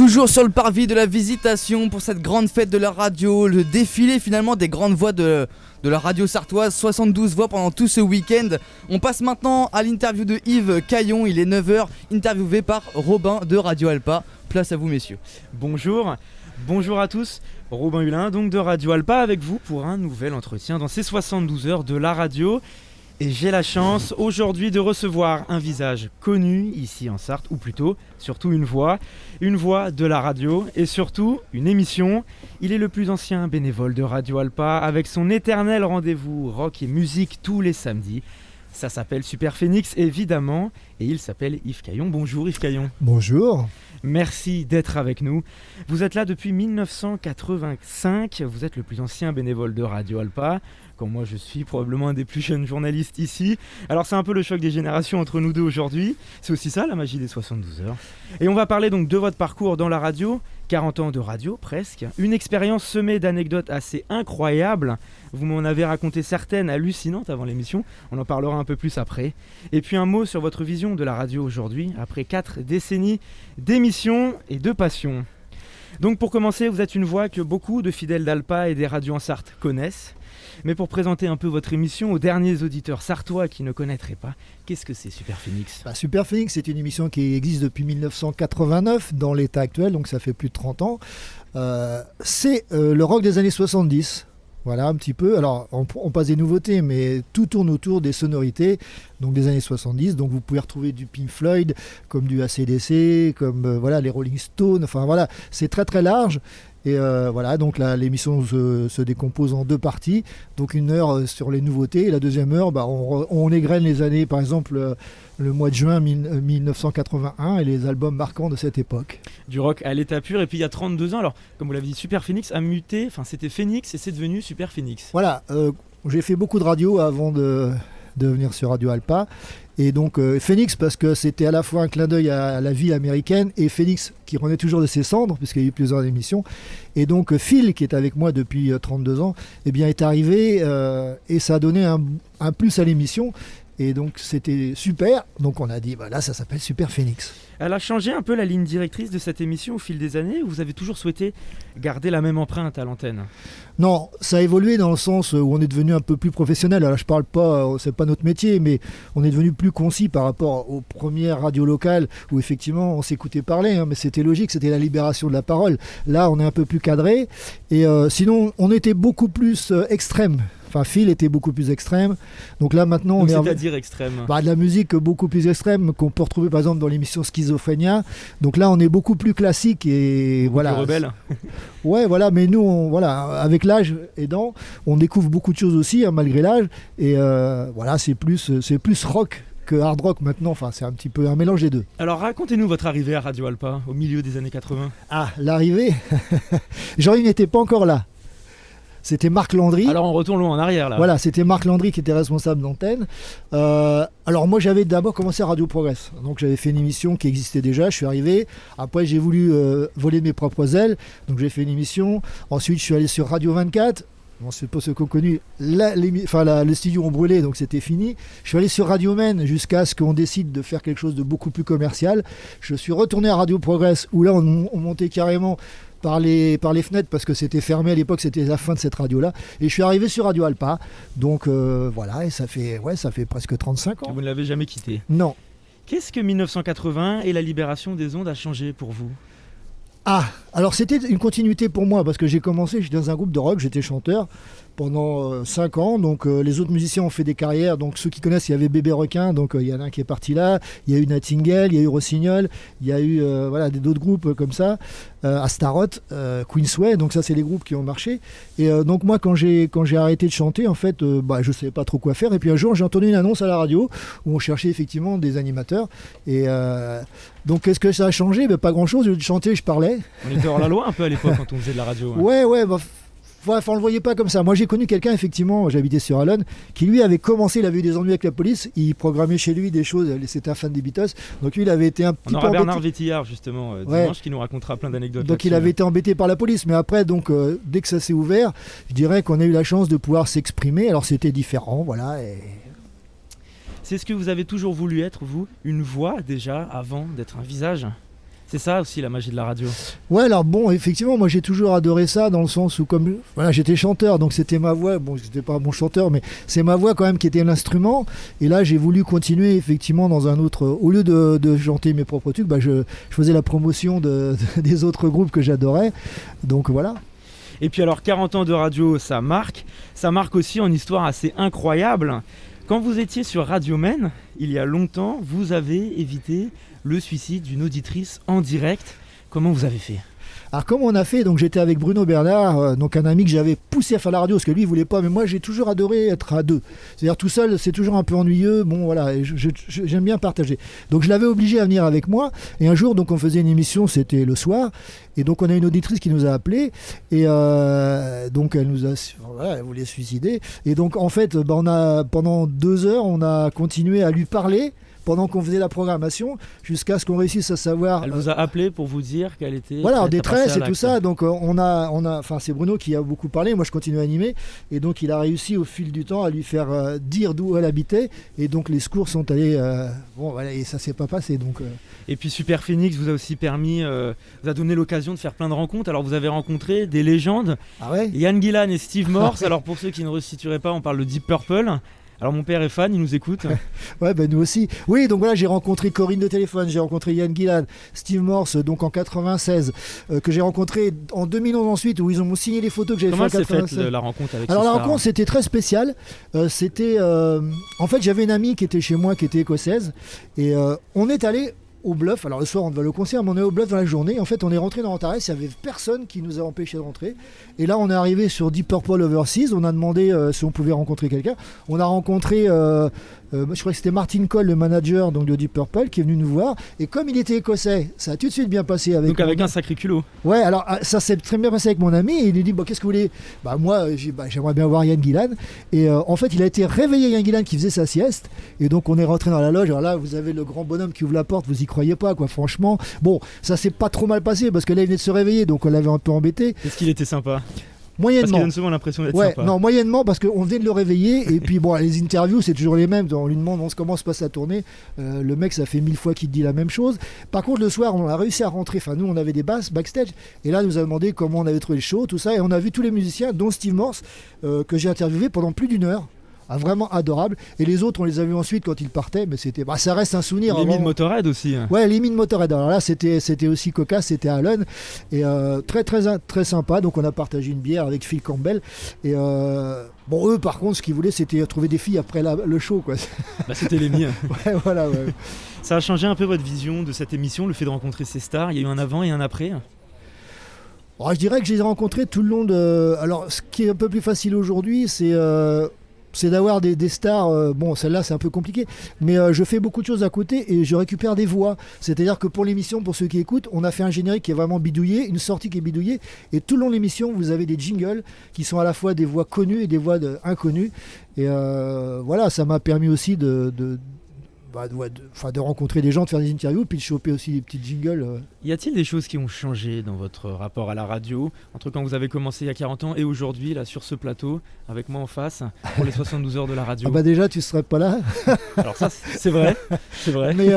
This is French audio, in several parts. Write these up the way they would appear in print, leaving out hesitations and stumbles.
Toujours sur le parvis de la Visitation pour cette grande fête de la radio, le défilé finalement des grandes voix de la radio sartoise, 72 voix pendant tout ce week-end. On passe maintenant à l'interview de Yves Caillon, il est 9h, interviewé par Robin de Radio Alpa. Place à vous messieurs. Bonjour à tous, Robin Hulin donc de Radio Alpa avec vous pour un nouvel entretien dans ces 72 heures de la radio. Et j'ai la chance aujourd'hui de recevoir un visage connu ici en Sarthe, ou plutôt, surtout une voix de la radio et surtout une émission. Il est le plus ancien bénévole de Radio Alpa avec son éternel rendez-vous rock et musique tous les samedis. Ça s'appelle Super Phoenix évidemment et il s'appelle Yves Caillon. Bonjour Yves Caillon. Bonjour. Merci d'être avec nous. Vous êtes là depuis 1985, vous êtes le plus ancien bénévole de Radio Alpa. Quand moi je suis probablement un des plus jeunes journalistes ici. Alors c'est un peu le choc des générations entre nous deux aujourd'hui. C'est aussi ça la magie des 72 heures. Et on va parler donc de votre parcours dans la radio. 40 ans de radio presque. Une expérience semée d'anecdotes assez incroyables. Vous m'en avez raconté certaines hallucinantes avant l'émission. On en parlera un peu plus après. Et puis un mot sur votre vision de la radio aujourd'hui, après 4 décennies d'émissions et de passion. Donc pour commencer, vous êtes une voix que beaucoup de fidèles d'Alpa et des radios en Sarthe connaissent. Mais pour présenter un peu votre émission aux derniers auditeurs sartois qui ne connaîtraient pas, qu'est-ce que c'est Super Phoenix ? Super Phoenix, c'est une émission qui existe depuis 1989 dans l'état actuel, donc ça fait plus de 30 ans. C'est le rock des années 70. Voilà un petit peu, alors on passe des nouveautés mais tout tourne autour des sonorités donc des années 70, donc vous pouvez retrouver du Pink Floyd comme du AC/DC, comme voilà, les Rolling Stones, enfin voilà, c'est très très large. Et voilà, donc l'émission se décompose en 2 parties. Donc une heure sur les nouveautés et la deuxième heure, on égrène les années, par exemple le mois de juin 1981 et les albums marquants de cette époque. Du rock à l'état pur. Et puis il y a 32 ans, alors comme vous l'avez dit, Super Phoenix a muté, enfin c'était Phoenix et c'est devenu Super Phoenix. Voilà, j'ai fait beaucoup de radio avant de venir sur Radio Alpa. Et donc Phoenix parce que c'était à la fois un clin d'œil à la ville américaine et Phoenix qui renaît toujours de ses cendres puisqu'il y a eu plusieurs émissions. Et donc Phil qui est avec moi depuis 32 ans est arrivé et ça a donné un plus à l'émission. Et donc c'était super, donc on a dit là ça s'appelle Super Phoenix. Elle a changé un peu la ligne directrice de cette émission au fil des années ou vous avez toujours souhaité garder la même empreinte à l'antenne ? Non, ça a évolué dans le sens où on est devenu un peu plus professionnel. Alors je parle pas, c'est pas notre métier, mais on est devenu plus concis par rapport aux premières radios locales où effectivement on s'écoutait parler, mais c'était logique, c'était la libération de la parole. Là on est un peu plus cadré et sinon on était beaucoup plus extrême. Enfin, Phil était beaucoup plus extrême. Donc là, maintenant, c'est-à-dire extrême. De la musique beaucoup plus extrême qu'on peut retrouver par exemple dans l'émission Schizophrénia. Donc là, on est beaucoup plus classique et beaucoup voilà. Plus rebelle. Ouais, voilà. Mais nous, avec l'âge aidant, on découvre beaucoup de choses aussi, malgré l'âge. Et voilà, c'est plus rock que hard rock maintenant. Enfin, c'est un petit peu un mélange des deux. Alors, racontez-nous votre arrivée à Radio Alpa au milieu des années 80. Ah, l'arrivée. Jean-Yves n'était pas encore là. C'était Marc Landry. Alors on retourne loin en arrière là. Voilà, c'était Marc Landry qui était responsable d'antenne. Alors moi j'avais d'abord commencé à Radio Progress. Donc j'avais fait une émission qui existait déjà, je suis arrivé. Après j'ai voulu voler mes propres ailes. Donc j'ai fait une émission. Ensuite je suis allé sur Radio 24. Bon, c'est pas ceux qu'on connu. Le studio ont brûlé, donc c'était fini. Je suis allé sur Radio Men jusqu'à ce qu'on décide de faire quelque chose de beaucoup plus commercial. Je suis retourné à Radio Progress où là on montait carrément par les fenêtres parce que c'était fermé à l'époque, c'était la fin de cette radio-là. Et je suis arrivé sur Radio Alpa. Donc voilà, et ça fait presque 35 ans. Vous ne l'avez jamais quitté ? Non. Qu'est-ce que 1980 et la libération des ondes a changé pour vous ? Ah, alors c'était une continuité pour moi parce que j'étais dans un groupe de rock, j'étais chanteur pendant 5 ans, donc les autres musiciens ont fait des carrières, donc ceux qui connaissent, il y avait Bébé Requin, donc il y en a un qui est parti là, il y a eu Nightingale, il y a eu Rossignol, il y a eu d'autres groupes comme ça, Astaroth, Queensway, donc ça c'est les groupes qui ont marché, et donc moi quand j'ai arrêté de chanter, en fait, je savais pas trop quoi faire, et puis un jour j'ai entendu une annonce à la radio où on cherchait effectivement des animateurs, et donc qu'est-ce que ça a changé ? Pas grand chose, au lieu de chanter, je parlais. On était hors la loi un peu à l'époque quand on faisait de la radio. Hein. Ouais, on le voyait pas comme ça. Moi j'ai connu quelqu'un, effectivement, j'habitais sur Allen, qui lui avait commencé, il avait eu des ennuis avec la police, il programmait chez lui des choses, c'était un fan des Beatles, donc lui il avait été un petit peu embêté. On aura Bernard Vétillard justement dimanche qui nous racontera plein d'anecdotes. Donc il avait été embêté par la police, mais après dès que ça s'est ouvert, je dirais qu'on a eu la chance de pouvoir s'exprimer, alors c'était différent, voilà. C'est ce que vous avez toujours voulu être, vous ? Une voix déjà, avant d'être un visage ? C'est ça aussi la magie de la radio. Ouais, alors bon, effectivement, moi j'ai toujours adoré ça dans le sens où comme voilà, j'étais chanteur, donc c'était ma voix. Bon, j'étais pas un bon chanteur, mais c'est ma voix quand même qui était l'instrument. Et là, j'ai voulu continuer effectivement dans un autre. Au lieu de chanter mes propres trucs, je faisais la promotion des autres groupes que j'adorais. Donc voilà. Et puis alors 40 ans de radio, ça marque aussi en histoire assez incroyable. Quand vous étiez sur Radio Men, il y a longtemps, vous avez évité le suicide d'une auditrice en direct. Comment vous avez fait ? Alors comment on a fait, donc j'étais avec Bruno Bernard, donc un ami que j'avais poussé à faire la radio parce que lui il voulait pas, mais moi j'ai toujours adoré être à deux. C'est-à-dire tout seul c'est toujours un peu ennuyeux, bon voilà, et j'aime bien partager. Donc je l'avais obligé à venir avec moi et un jour donc on faisait une émission, c'était le soir, et donc on a une auditrice qui nous a appelé et donc elle nous a, voilà, elle voulait se suicider et donc en fait on a pendant 2 heures on a continué à lui parler pendant qu'on faisait la programmation, jusqu'à ce qu'on réussisse à savoir. Elle vous a appelé pour vous dire qu'elle était voilà, en détresse et tout ça. Donc enfin c'est Bruno qui a beaucoup parlé. Moi je continue à animer et donc il a réussi au fil du temps à lui faire dire d'où elle habitait et donc les secours sont allés. Bon voilà, et ça s'est pas passé donc. Et puis Super Phoenix vous a aussi permis, vous a donné l'occasion de faire plein de rencontres. Alors vous avez rencontré des légendes. Ah ouais. Yann Gillan et Steve Morse. Alors pour ceux qui ne resitueraient pas, on parle de Deep Purple. Alors mon père est fan, il nous écoute. Ouais, ben nous aussi. Oui, donc voilà, j'ai rencontré Corinne de Téléphone, j'ai rencontré Yann Gillan, Steve Morse, donc en 96, que j'ai rencontré en 2011 ensuite, où ils ont signé les photos que j'avais fait en 96. Comment s'est faite la rencontre avec Alors ces la stars ? rencontre, c'était très spécial. En fait, j'avais une amie qui était chez moi, qui était écossaise, et on est allé au Bluff. Alors le soir on va au concert, mais on est au Bluff dans la journée. En fait on est rentré dans Antares, il n'y avait personne qui nous a empêché de rentrer. Et là on est arrivé sur Deep Purple Overseas, on a demandé si on pouvait rencontrer quelqu'un. On a rencontré je crois que c'était Martin Cole, le manager donc, de Deep Purple, qui est venu nous voir. Et comme il était écossais, ça a tout de suite bien passé avec. Donc avec un sacré culot. Ouais, alors ça s'est très bien passé avec mon ami. Et il lui dit qu'est-ce que vous voulez ? Moi, j'aimerais bien voir Yann Gillan. Et en fait, il a été réveillé, Yann Gillan, qui faisait sa sieste. Et donc, on est rentré dans la loge. Alors là, vous avez le grand bonhomme qui ouvre la porte. Vous y croyez pas, quoi, franchement. Bon, ça s'est pas trop mal passé parce que là, il venait de se réveiller. Donc, on l'avait un peu embêté. Est-ce qu'il était sympa ? Moyennement. Parce qu'il donne souvent l'impression d'être sympa. Non, moyennement, parce qu'on venait de le réveiller. Et puis, bon, les interviews, c'est toujours les mêmes. On lui demande comment se passe la tournée. Le mec, ça fait 1000 fois qu'il te dit la même chose. Par contre, le soir, on a réussi à rentrer. Enfin, nous, on avait des basses backstage. Et là, il nous a demandé comment on avait trouvé le show, tout ça. Et on a vu tous les musiciens, dont Steve Morse, que j'ai interviewé pendant plus d'1 heure. Vraiment adorable. Et les autres, on les a vus ensuite quand ils partaient, mais c'était, ça reste un souvenir. Les mines Motorhead aussi. Ouais, les mines Motorhead. Alors là, c'était aussi cocasse, c'était à Allen. Et très, très, très sympa. Donc on a partagé une bière avec Phil Campbell. Et bon, eux, par contre, ce qu'ils voulaient, c'était trouver des filles après le show, quoi. C'était les miens. Ouais, voilà, ouais. Ça a changé un peu votre vision de cette émission, le fait de rencontrer ces stars. Il y a eu un avant et un après. Alors, je dirais que je les ai rencontrés tout le long de. Alors, ce qui est un peu plus facile aujourd'hui, c'est d'avoir des stars. Bon, celle-là, c'est un peu compliqué. Mais je fais beaucoup de choses à côté et je récupère des voix. C'est-à-dire que pour l'émission, pour ceux qui écoutent, on a fait un générique qui est vraiment bidouillé, une sortie qui est bidouillée. Et tout le long de l'émission, vous avez des jingles qui sont à la fois des voix connues et des voix inconnues. Et voilà, ça m'a permis aussi de rencontrer des gens, de faire des interviews, puis de choper aussi des petits jingles. Y a-t-il des choses qui ont changé dans votre rapport à la radio entre quand vous avez commencé il y a 40 ans et aujourd'hui, là, sur ce plateau, avec moi en face, pour les 72 heures de la radio? Déjà, tu serais pas là. Alors ça, c'est vrai, c'est vrai. Mais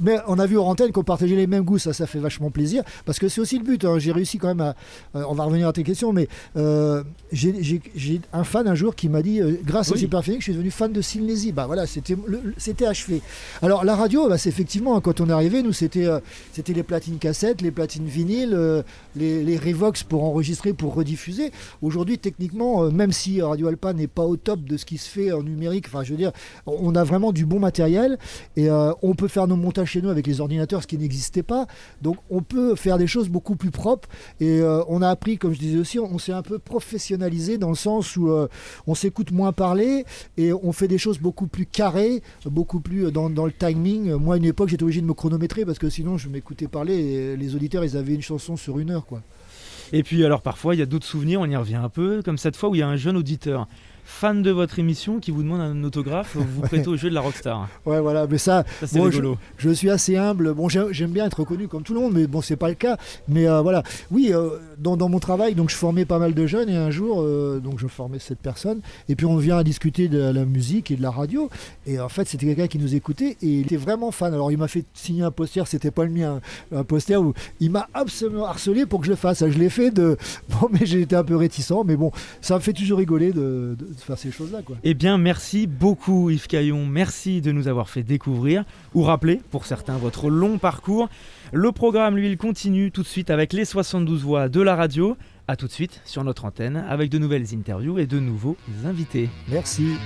mais on a vu hors antenne qu'on partageait les mêmes goûts, ça fait vachement plaisir, parce que c'est aussi le but. J'ai réussi quand même à... on va revenir à tes questions, mais j'ai un fan un jour qui m'a dit, grâce à Super Phoenix, je suis devenu fan de Synésie. Voilà, c'était achevé. Alors la radio, c'est effectivement, quand on est arrivé, nous c'était les platines cassettes, les platines vinyles, les Revox pour enregistrer, pour rediffuser. Aujourd'hui, techniquement, même si Radio Alpa n'est pas au top de ce qui se fait en numérique, enfin je veux dire, on a vraiment du bon matériel et on peut faire nos montages chez nous avec les ordinateurs, ce qui n'existait pas. Donc on peut faire des choses beaucoup plus propres et on a appris, comme je disais aussi, on s'est un peu professionnalisé dans le sens où on s'écoute moins parler et on fait des choses beaucoup plus carrées, beaucoup plus dans le timing. Moi, à une époque, j'étais obligé de me chronométrer parce que sinon, je m'écoutais parler et les auditeurs, ils avaient une chanson sur 1 heure, quoi. Et puis, alors, parfois, il y a d'autres souvenirs, on y revient un peu, comme cette fois où il y a un jeune auditeur fan de votre émission qui vous demande un autographe, vous vous prêtez au jeu de la rockstar. Ouais, voilà, mais ça c'est bon, rigolo. Je suis assez humble. Bon, j'aime bien être reconnu comme tout le monde, mais bon, c'est pas le cas. Mais voilà, oui, dans mon travail, donc je formais pas mal de jeunes et un jour, donc je formais cette personne et puis on vient à discuter de la musique et de la radio. Et en fait, c'était quelqu'un qui nous écoutait et il était vraiment fan. Alors, il m'a fait signer un poster, c'était pas le mien, un poster où il m'a absolument harcelé pour que je le fasse. Je l'ai fait bon, mais j'ai été un peu réticent, mais bon, ça me fait toujours rigoler de faire ces choses-là, quoi. Eh bien, merci beaucoup Yves Caillon, merci de nous avoir fait découvrir ou rappeler, pour certains, votre long parcours. Le programme, lui, il continue tout de suite avec les 72 voix de la radio. A tout de suite sur notre antenne avec de nouvelles interviews et de nouveaux invités. Merci.